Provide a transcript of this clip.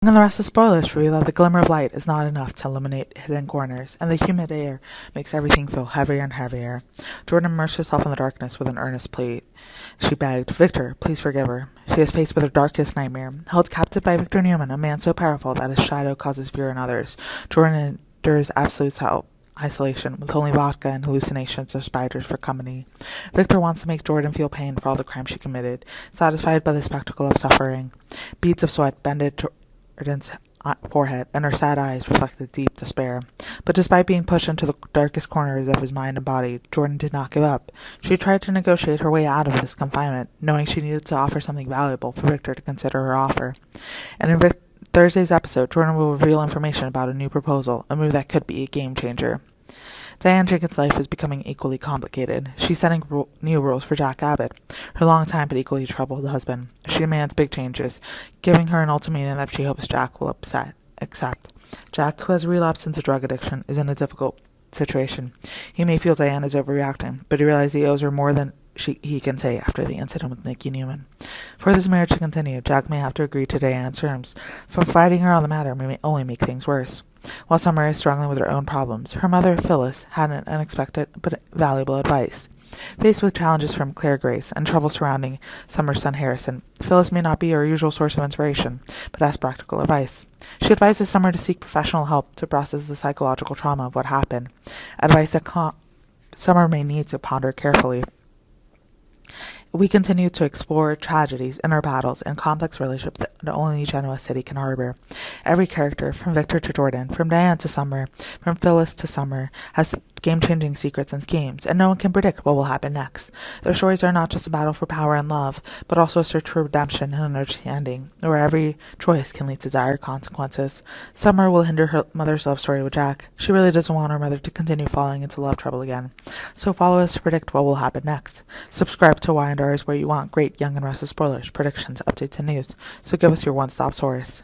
And the rest of spoilers reveal that the glimmer of light is not enough to illuminate hidden corners, and the humid air makes everything feel heavier and heavier. Jordan immersed herself in the darkness with an earnest plea. She begged, "Victor, please forgive her. She is faced with her darkest nightmare. Held captive by Victor Newman, a man so powerful that his shadow causes fear in others, Jordan endures absolute isolation, with only vodka and hallucinations of spiders for company. Victor wants to make Jordan feel pain for all the crimes she committed, satisfied by the spectacle of suffering. Beads of sweat bended Jordan's forehead, and her sad eyes reflected deep despair. But despite being pushed into the darkest corners of his mind and body, Jordan did not give up. She tried to negotiate her way out of this confinement, knowing she needed to offer something valuable for Victor to consider her offer. And in Thursday's episode, Jordan will reveal information about a new proposal, a move that could be a game-changer. Diane Jenkins' life is becoming equally complicated. She's setting new rules for Jack Abbott, her long-time but equally troubled husband. She demands big changes, giving her an ultimatum that she hopes Jack will accept. Jack, who has relapsed into drug addiction, is in a difficult situation. He may feel Diane is overreacting, but he realizes he owes her more than he can say after the incident with Nicky Newman. For this marriage to continue, Jack may have to agree to Diane's terms. For fighting her on the matter may only make things worse. While Summer is struggling with her own problems, her mother, Phyllis, had an unexpected but valuable advice. Faced with challenges from Claire Grace and trouble surrounding Summer's son Harrison, Phyllis may not be her usual source of inspiration, but has practical advice. She advises Summer to seek professional help to process the psychological trauma of what happened, advice that Summer may need to ponder carefully. We continue to explore tragedies, inner battles, and complex relationships that only Genoa City can harbor. Every character, from Victor to Jordan, from Diane to Summer, from Phyllis to Summer, has game-changing secrets and schemes, and no one can predict what will happen next. Their stories are not just a battle for power and love, but also a search for redemption and understanding, where every choice can lead to dire consequences. Summer will hinder her mother's love story with Jack. She really doesn't want her mother to continue falling into love trouble again. So follow us to predict what will happen next. Subscribe to Y&R is where you want great Young and Restless spoilers, predictions, updates, and news. So give us your one-stop source.